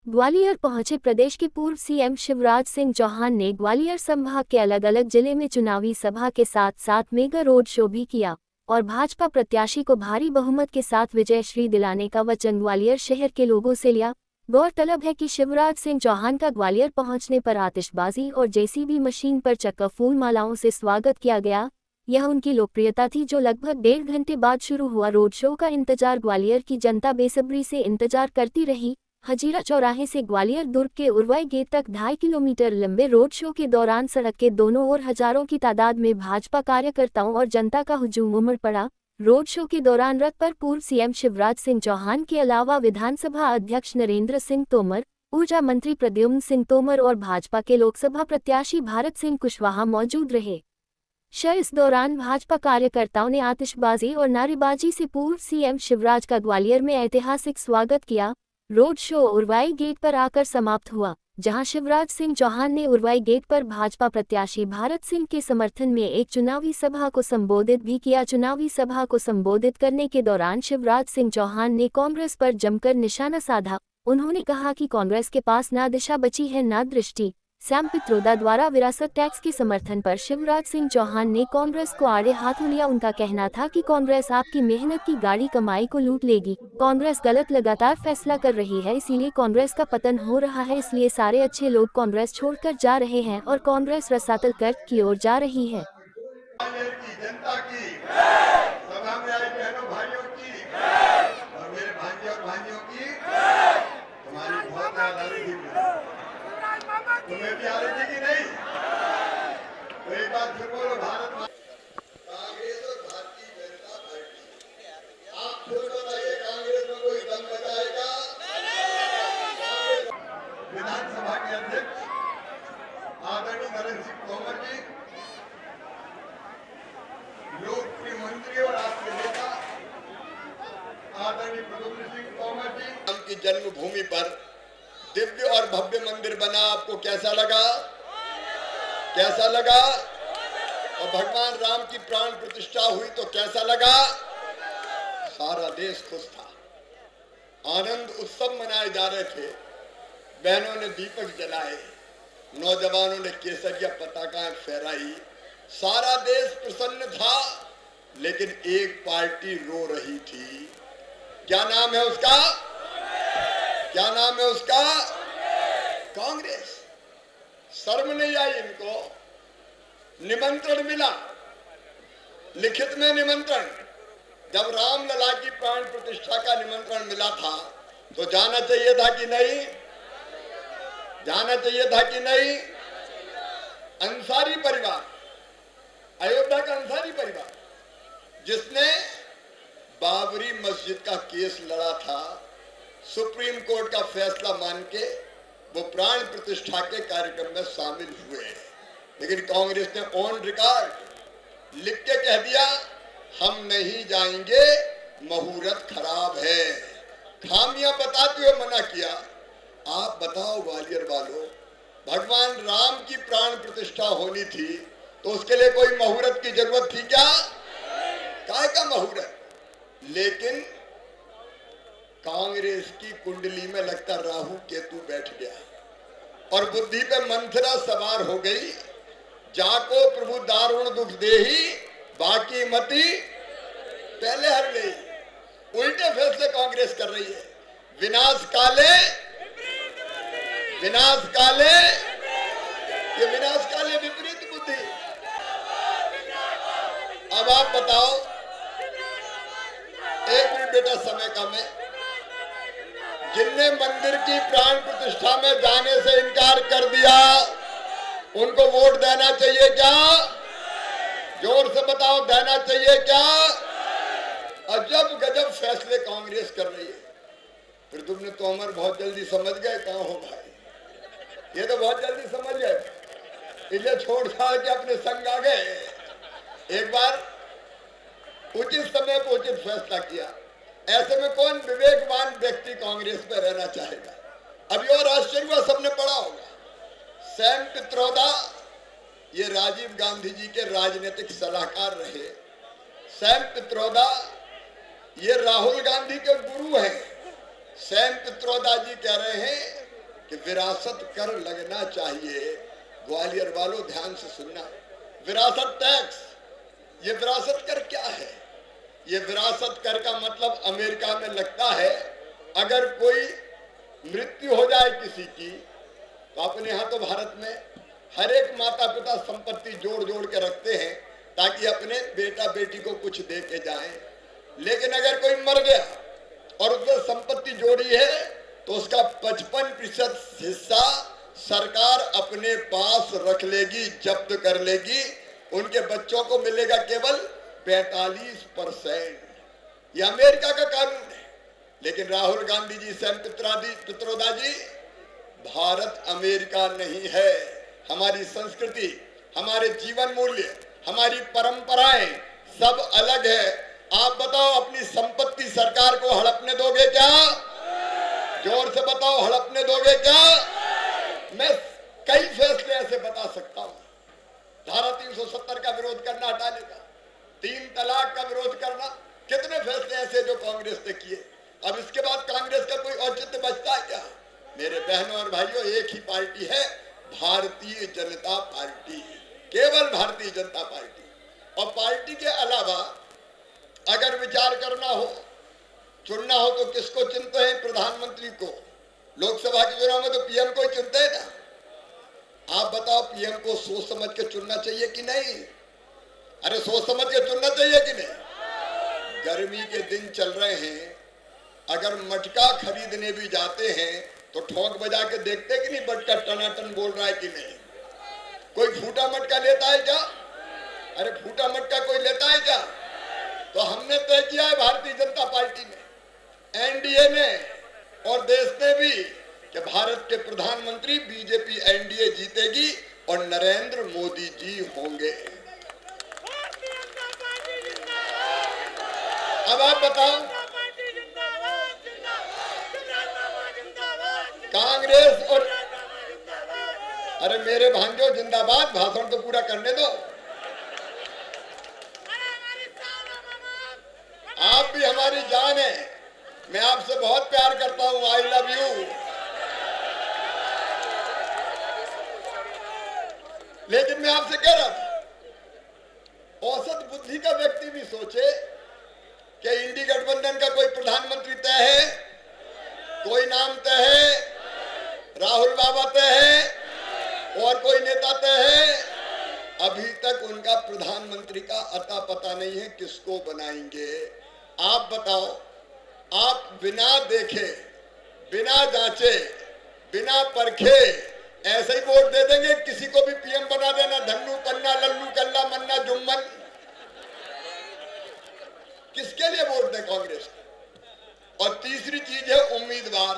ग्वालियर पहुंचे प्रदेश के पूर्व सीएम शिवराज सिंह चौहान ने ग्वालियर संभाग के अलग अलग जिले में चुनावी सभा के साथ साथ मेगा रोड शो भी किया और भाजपा प्रत्याशी को भारी बहुमत के साथ विजयश्री दिलाने का वचन ग्वालियर शहर के लोगों से लिया। गौरतलब है कि शिवराज सिंह चौहान का ग्वालियर पहुंचने पर आतिशबाजी और जेसीबी मशीन पर चक्का फूल मालाओं से स्वागत किया गया। यह उनकी लोकप्रियता थी जो लगभग 1.5 घंटे बाद शुरू हुआ रोड शो का इंतजार ग्वालियर की जनता बेसब्री से इंतजार करती रही। हजीरा चौराहे से ग्वालियर दुर्ग के उरवाई गेट तक 2.5 किलोमीटर लंबे रोड शो के दौरान सड़क के दोनों ओर हजारों की तादाद में भाजपा कार्यकर्ताओं और जनता का हुजूम उमड़ पड़ा। रोड शो के दौरान रथ पर पूर्व सीएम शिवराज सिंह चौहान के अलावा विधानसभा अध्यक्ष नरेंद्र सिंह तोमर, ऊर्जा मंत्री प्रद्युम्न सिंह तोमर और भाजपा के लोकसभा प्रत्याशी भारत सिंह कुशवाहा मौजूद रहे। इस दौरान भाजपा कार्यकर्ताओं ने आतिशबाजी और नारेबाजी से पूर्व सीएम शिवराज का ग्वालियर में ऐतिहासिक स्वागत किया। रोड शो उरवाई गेट पर आकर समाप्त हुआ, जहां शिवराज सिंह चौहान ने उरवाई गेट पर भाजपा प्रत्याशी भारत सिंह के समर्थन में एक चुनावी सभा को संबोधित भी किया। चुनावी सभा को संबोधित करने के दौरान शिवराज सिंह चौहान ने कांग्रेस पर जमकर निशाना साधा। उन्होंने कहा कि कांग्रेस के पास ना दिशा बची है ना दृष्टि। सैम पित्रोदा द्वारा विरासत टैक्स के समर्थन पर शिवराज सिंह चौहान ने कांग्रेस को आड़े हाथों लिया। उनका कहना था कि कांग्रेस आपकी मेहनत की गाड़ी कमाई को लूट लेगी। कांग्रेस गलत लगातार फैसला कर रही है, इसीलिए कांग्रेस का पतन हो रहा है। इसलिए सारे अच्छे लोग कांग्रेस छोड़कर जा रहे हैं और कांग्रेस रसातल कर की ओर जा रही है। तुम्हें भी आ रही थी कि नहीं? तो एक बात फिर बोलो, भारत कांग्रेस और भारतीय जनता पार्टी, आप खुद बताइए कांग्रेस में कोई दम बचाएगा? विधानसभा के अध्यक्ष आदरणीय नरेंद्र सिंह तोमर जी, लोकप्रिय मंत्री और आपके नेता आदरणीय प्रद्युम्न सिंह तोमर जी, उनकी जन्मभूमि पर दिव्य और भव्य मंदिर बना, आपको कैसा लगा? कैसा लगा? और भगवान राम की प्राण प्रतिष्ठा हुई तो कैसा लगा? सारा देश खुश था, आनंद उत्सव मनाए जा रहे थे। बहनों ने दीपक जलाए, नौजवानों ने केसरिया पताकाएं फहराई, सारा देश प्रसन्न था। लेकिन एक पार्टी रो रही थी। क्या नाम है उसका? क्या नाम है उसका? कांग्रेस। शर्म नहीं आई इनको? निमंत्रण मिला, लिखित में निमंत्रण। जब रामलला की प्राण प्रतिष्ठा का निमंत्रण मिला था तो जाना चाहिए था कि नहीं? जाना चाहिए था कि नहीं? अंसारी परिवार, अयोध्या का अंसारी परिवार, जिसने बाबरी मस्जिद का केस लड़ा था, सुप्रीम कोर्ट का फैसला मान के वो प्राण प्रतिष्ठा के कार्यक्रम में शामिल हुए। लेकिन कांग्रेस ने ऑन रिकॉर्ड लिख के कह दिया, हम नहीं जाएंगे, मुहूर्त खराब है। खामियां बताते हुए मना किया। आप बताओ ग्वालियर वालों, भगवान राम की प्राण प्रतिष्ठा होनी थी तो उसके लिए कोई मुहूर्त की जरूरत थी क्या? काय का मुहूर्त? लेकिन कांग्रेस की कुंडली में लगता राहु केतु बैठ गया और बुद्धि पे मंथरा सवार हो गई। जाको प्रभु दारुण दुख देही, बाकी मती पहले हर गई। उल्टे फैसले कांग्रेस कर रही है। विनाश काले, विनाश काले, ये विनाश काले विपरीत बुद्धि। अब आप बताओ, एक मिनट बेटा, समय कम है। जिनने मंदिर की प्राण प्रतिष्ठा में जाने से इनकार कर दिया, उनको वोट देना चाहिए क्या? जोर से बताओ, देना चाहिए क्या? अजब गजब फैसले कांग्रेस कर रही है। प्रद्युम्न तोमर बहुत जल्दी समझ गए कहां हो भाई, ये तो बहुत जल्दी समझ गए, इसलिए छोड़ छाड़ के अपने संग आ गए। एक बार उचित समय पर उचित फैसला किया। ऐसे में कौन विवेकवान व्यक्ति कांग्रेस में रहना चाहेगा? अभी और आश्चर्य हुआ, सबने पढ़ा होगा, सैम पित्रोदा ये राजीव गांधी जी के राजनीतिक सलाहकार रहे। सैम पित्रोदा ये राहुल गांधी के गुरु हैं। सैम पित्रोदा जी कह रहे हैं विरासत कर लगना चाहिए। ग्वालियर वालों ध्यान से सुनना, विरासत टैक्स, ये विरासत कर क्या है? ये विरासत कर का मतलब अमेरिका में लगता है अगर कोई मृत्यु हो जाए किसी की, तो अपने यहाँ तो भारत में हर एक माता पिता संपत्ति जोड़ जोड़ के रखते हैं ताकि अपने बेटा बेटी को कुछ दे के जाए। लेकिन अगर कोई मर गया और उसने संपत्ति जोड़ी है तो उसका 55% हिस्सा सरकार अपने पास रख लेगी, जब्त कर लेगी। उनके बच्चों को मिलेगा केवल 45%। ये अमेरिका का कानून है। लेकिन राहुल गांधी जी, सैम पित्रोदा जी, भारत अमेरिका नहीं है। हमारी संस्कृति, हमारे जीवन मूल्य, हमारी परंपराएं सब अलग है। आप बताओ, अपनी संपत्ति सरकार को हड़पने दोगे क्या? जोर से बताओ, हड़पने दोगे क्या? मैं कई फैसले ऐसे बता सकता हूं। धारा 370 का विरोध करना, हटाने का, 3 तलाक का विरोध करना, कितने फैसले ऐसे जो कांग्रेस ने किए। अब इसके बाद कांग्रेस का कोई औचित्य बचता है क्या? मेरे बहनों और भाइयों, एक ही पार्टी है, भारतीय जनता पार्टी, केवल भारतीय जनता पार्टी। और पार्टी के अलावा अगर विचार करना हो, चुनना हो, तो किसको चुनते हैं? प्रधानमंत्री को। लोकसभा के चुनाव में तो पीएम को ही चुनते हैं ना। आप बताओ, पीएम को सोच समझ के चुनना चाहिए कि नहीं? अरे सोच समझ के चुनना चाहिए कि नहीं? गर्मी के दिन चल रहे हैं, अगर मटका खरीदने भी जाते हैं तो ठोक बजा के देखते कि नहीं मटका टनाटन बोल रहा है कि नहीं? कोई फूटा मटका लेता है क्या? अरे फूटा मटका कोई लेता है क्या? तो हमने तय किया है भारतीय जनता पार्टी ने, एनडीए ने और देश ने भी, कि भारत के प्रधानमंत्री बीजेपी एनडीए जीतेगी और नरेंद्र मोदी जी होंगे। अब आप बताओ, कांग्रेस और, अरे मेरे भांजो जिंदाबाद, भाषण तो पूरा करने दो। आप भी हमारी जान है, मैं आपसे बहुत प्यार करता हूं, आई लव यू। लेकिन मैं आपसे कह रहा था, औसत बुद्धि का व्यक्ति भी सोचे कि इंडी गठबंधन का कोई प्रधानमंत्री तय है? कोई नाम तय है? राहुल बाबा तय है? और कोई नेता तय है? अभी तक उनका प्रधानमंत्री का अता पता नहीं है, किसको बनाएंगे? आप बताओ, आप बिना देखे, बिना जांचे, बिना परखे ऐसे ही वोट दे देंगे? किसी को भी पीएम बना देना, धन्नू कन्ना लल्लू कल्ला मन्ना जुम्मन? किसके लिए वोट दें कांग्रेस को? और तीसरी चीज है उम्मीदवार।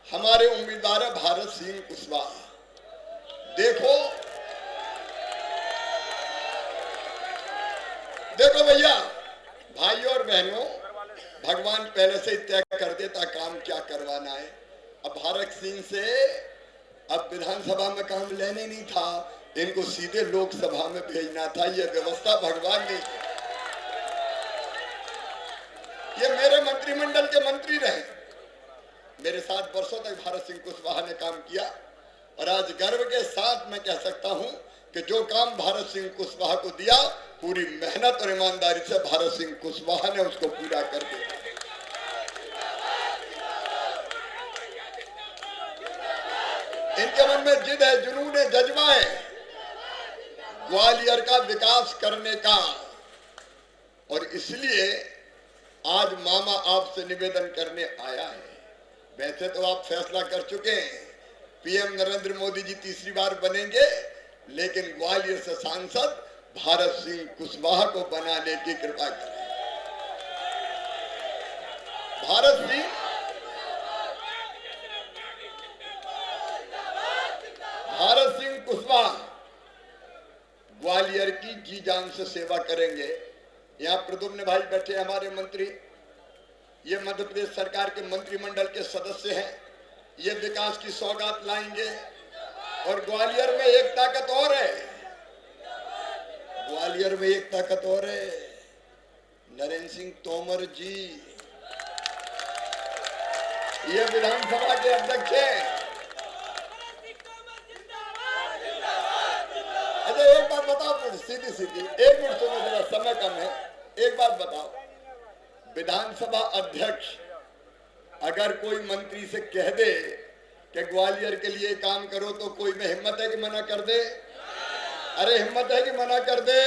हमारे उम्मीदवार है भारत सिंह कुशवाहा। देखो भैया, भाइयों और बहनों, भगवान पहले से ही तय कर देता काम क्या करवाना है। अब भारत सिंह से अब विधानसभा में काम लेने नहीं था, इनको सीधे लोकसभा में भेजना था। ये व्यवस्था भगवान ने, ये मेरे मंत्रिमंडल के मंत्री रहे, मेरे साथ वर्षों तक भारत सिंह कुशवाहा ने काम किया। और आज गर्व के साथ मैं कह सकता हूं कि जो काम भारत सिंह कुशवाहा को दिया, पूरी मेहनत और ईमानदारी से भारत सिंह कुशवाहा ने उसको पूरा कर दिया। इनके मन में जिद है, जुनून है, जज्बा है ग्वालियर का विकास करने का। और इसलिए आज मामा आपसे निवेदन करने आया है। वैसे तो आप फैसला कर चुके हैं, पीएम नरेंद्र मोदी जी तीसरी बार बनेंगे, लेकिन ग्वालियर से सांसद भारत सिंह कुशवाहा को बनाने की कृपा करें। भारत सिंह कुशवाहा ग्वालियर की जी जान से सेवा करेंगे। यहाँ प्रद्युम्न भाई बैठे हमारे मंत्री, ये मध्य प्रदेश सरकार के मंत्रिमंडल के सदस्य हैं। ये विकास की सौगात लाएंगे। और ग्वालियर में एक ताकत और है, ग्वालियर में एक ताकत और है, नरेंद्र सिंह तोमर जी, ये विधानसभा के अध्यक्ष हैं। अच्छा एक बात बताओ, सीधी सीधी, एक मिनट सुनो जरा, समय कम है। एक बात बताओ, विधानसभा अध्यक्ष अगर कोई मंत्री से कह दे कि ग्वालियर के लिए काम करो, तो कोई में हिम्मत है कि मना कर दे? अरे हिम्मत है कि मना कर दे?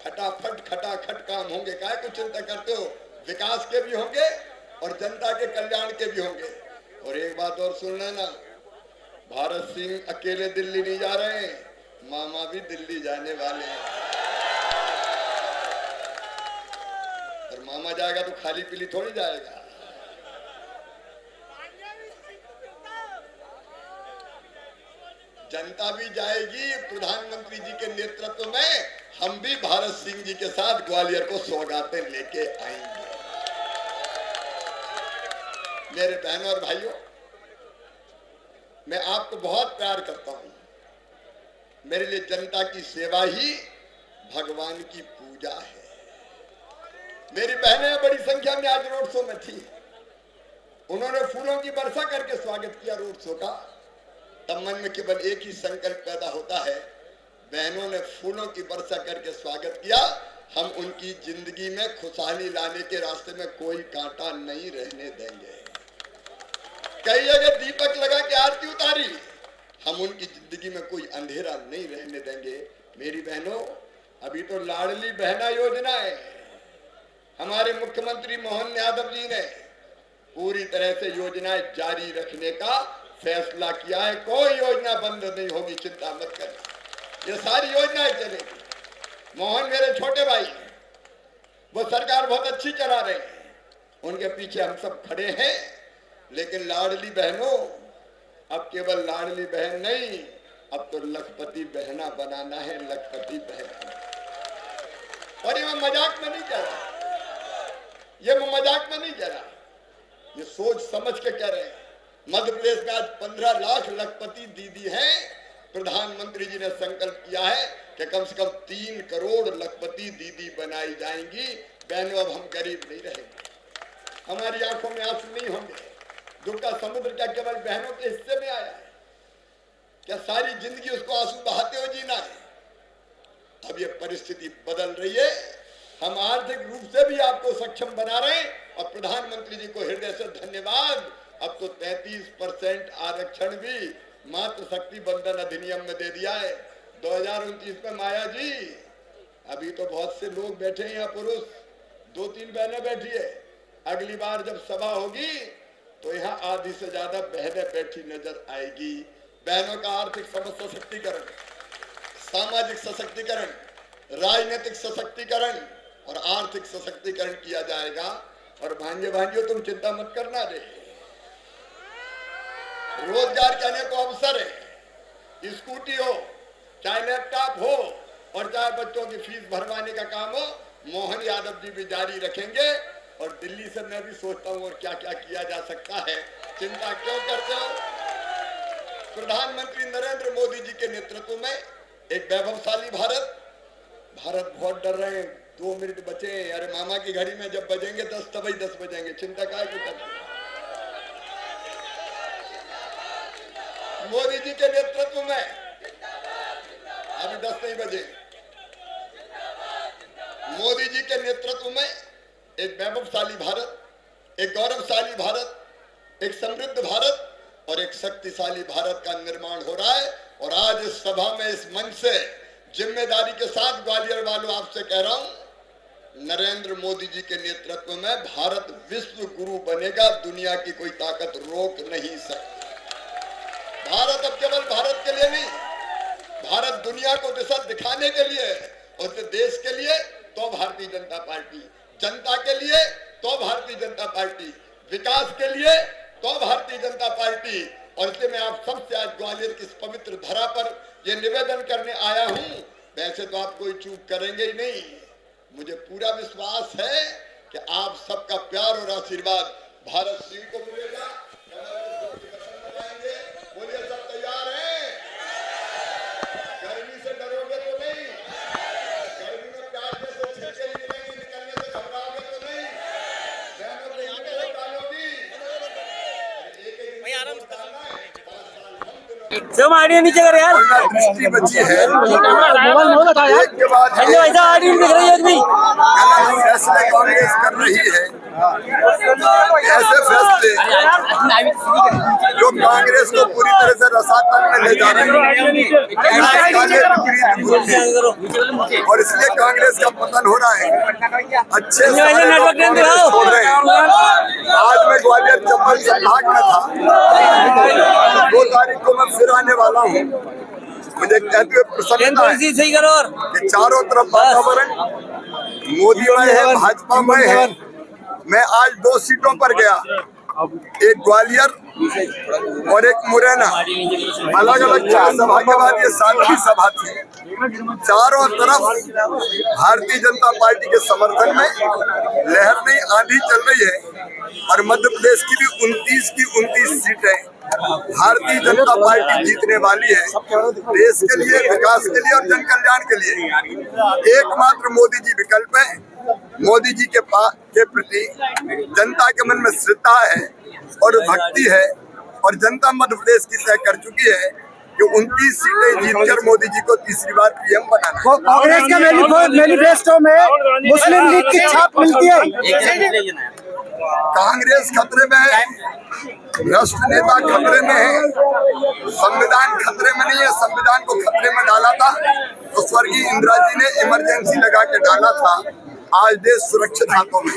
फटाफट खटाखट काम होंगे। काहे को चिंता करते हो? विकास के भी होंगे और जनता के कल्याण के भी होंगे। और एक बात और सुन लेना, भारत सिंह अकेले दिल्ली नहीं जा रहे हैं, मामा भी दिल्ली जाने वाले हैं। और मामा जाएगा तो खाली पीली थोड़ी जाएगा। जनता भी जाएगी। प्रधानमंत्री जी के नेतृत्व में हम भी भारत सिंह जी के साथ ग्वालियर को सौगातें लेके आएंगे। मेरे बहनों और भाइयों, मैं आपको बहुत प्यार करता हूं। मेरे लिए जनता की सेवा ही भगवान की पूजा है। मेरी बहनें बड़ी संख्या में आज रोड शो में थी। उन्होंने फूलों की वर्षा करके स्वागत किया रोड शो का। तब मन में केवल एक ही संकल्प पैदा होता है, बहनों ने फूलों की वर्षा करके स्वागत किया, हम उनकी जिंदगी में खुशहाली लाने के रास्ते में कोई कांटा नहीं रहने देंगे। कई जगह दीपक लगा के आरती उतारी, हम उनकी जिंदगी में कोई अंधेरा नहीं रहने देंगे। मेरी बहनों, अभी तो लाडली बहना योजना है। हमारे मुख्यमंत्री मोहन यादव जी ने पूरी तरह से योजनाएं जारी रखने का फैसला किया है। कोई योजना बंद नहीं होगी, चिंता मत करना, ये सारी योजनाएं चलेगी। मोहन मेरे छोटे भाई, वो सरकार बहुत अच्छी चला रहे हैं, उनके पीछे हम सब खड़े हैं। लेकिन लाडली बहनों, अब केवल लाडली बहन नहीं, अब तो लखपति बहना बनाना है, लखपति बहन। और ये मैं मजाक में नहीं कह रहा, ये मैं मजाक में नहीं कह रहा, ये सोच समझ के कह रहे हैं। मध्य प्रदेश में आज 15 लाख लखपति दीदी हैं। प्रधानमंत्री जी ने संकल्प किया है कि कम से कम 3 करोड़ लखपति दीदी बनाई जाएंगी। बहनों, अब हम गरीब नहीं रहेंगे, हमारी आंखों में आंसू नहीं होंगे। दुख का समुद्र क्या केवल बहनों के हिस्से में आया है? क्या सारी जिंदगी उसको आंसू बहाते हुए जीना है? अब ये परिस्थिति बदल रही है। हम आर्थिक रूप से भी आपको सक्षम बना रहे हैं और प्रधानमंत्री जी को हृदय से धन्यवाद। अब तो 33% आरक्षण भी मातृ शक्ति बंधन अधिनियम में दे दिया है। 2029 में माया जी, अभी तो बहुत से लोग बैठे हैं यहाँ, पुरुष 2-3 बहनें बैठी है। अगली बार जब सभा होगी तो यहाँ आधी से ज्यादा बहनें बैठी नजर आएगी। बहनों का आर्थिक सशक्तिकरण, सामाजिक सशक्तिकरण, राजनीतिक सशक्तिकरण और आर्थिक सशक्तिकरण किया जाएगा। और भांजे भांजियों, तुम चिंता मत करना रे, रोजगार के अनेक अवसर है। स्कूटी हो, चाहे लैपटॉप हो और चाहे बच्चों की फीस भरवाने का काम हो, मोहन यादव जी भी जारी रखेंगे। और दिल्ली से मैं भी सोचता हूँ और क्या क्या किया जा सकता है। चिंता क्यों करते हो? प्रधानमंत्री नरेंद्र मोदी जी के नेतृत्व में एक वैभवशाली भारत बहुत डर रहे हैं। 2 मिनट बचे हैं। अरे मामा की घड़ी में जब बजेंगे 10 तब ही 10 बजेंगे। चिंता काय की करते? मोदी जी के नेतृत्व में अभी 10 नहीं बजे, मोदी जी के नेतृत्व में एक वैभवशाली भारत, एक गौरवशाली भारत, एक समृद्ध भारत और एक शक्तिशाली भारत का निर्माण हो रहा है। और आज इस सभा में, इस मंच से जिम्मेदारी के साथ ग्वालियर वालों आपसे कह रहा हूं, नरेंद्र मोदी जी के नेतृत्व में भारत विश्व गुरु बनेगा। दुनिया की कोई ताकत रोक नहीं सकती। भारत अब केवल भारत के लिए नहीं, भारत दुनिया को दिशा दिखाने के लिए, और देश के लिए तो भारतीय जनता पार्टी, जनता के लिए तो भारतीय जनता पार्टी, विकास के लिए तो भारतीय जनता पार्टी। और इसलिए मैं आप सबसे आज ग्वालियर की इस पवित्र धरा पर यह निवेदन करने आया हूं। वैसे तो आप कोई चूक करेंगे ही नहीं, मुझे पूरा विश्वास है कि आप सबका प्यार और आशीर्वाद भारत सिंह को मिलेगा। बोलिए, सब तैयार हैं? गर्मी से डरोगे तो नहीं? गर्मी में प्यार जैसे छिलके निकलेंगे, निकलने से घबराओगे तो नहीं? बहनों को यहाँ पे डालोगी, एक आराम से 5 साल हम आडियो नीचे कर यार। दृष्टि बची है एक के बाद संजय भाई साहब आडियो दिख रही है अभी। गलत फैसले कांग्रेस कर रही है। ऐसे फैसले जो कांग्रेस को पूरी तरह से रसातल में ले जा रहे हैं और इसलिए कांग्रेस का पतन हो रहा है। अच्छे छोड़ रहे हैं। आज मैं ग्वालियर चंबल संभाग में था। 2 तारीख को मैं फिर आने वाला हूँ। मुझे कहते हुए प्रसन्नता है कि चारों तरफ वातावरण मोदीमय है, भाजपामय है। मैं आज 2 सीटों पर गया, एक ग्वालियर और एक मुरैना। अलग अलग 4 सभा के बाद ये 7वीं सभा थी। चारों तरफ भारतीय जनता पार्टी के समर्थन में लहर नहीं आंधी चल रही है और मध्य प्रदेश की भी 29 की 29 सीटें भारतीय जनता पार्टी जीतने वाली है। देश के लिए, विकास के लिए और जन कल्याण के लिए एकमात्र मोदी जी विकल्प है। मोदी जी के प्रति जनता के मन में श्रद्धा है और भक्ति है और जनता मध्य प्रदेश की तय कर चुकी है कि 29 सीटें जीतकर मोदी जी को तीसरी बार पीएम बनाना है। कांग्रेस के मैनिफेस्टो में मुस्लिम लीग की छाप मिलती है। कांग्रेस खतरे में है, भ्रष्ट नेता खतरे में है, संविधान खतरे में नहीं है। संविधान को खतरे में डाला था तो स्वर्गीय इंदिरा जी ने इमरजेंसी लगा के डाला था। आज देश सुरक्षित हाथों में।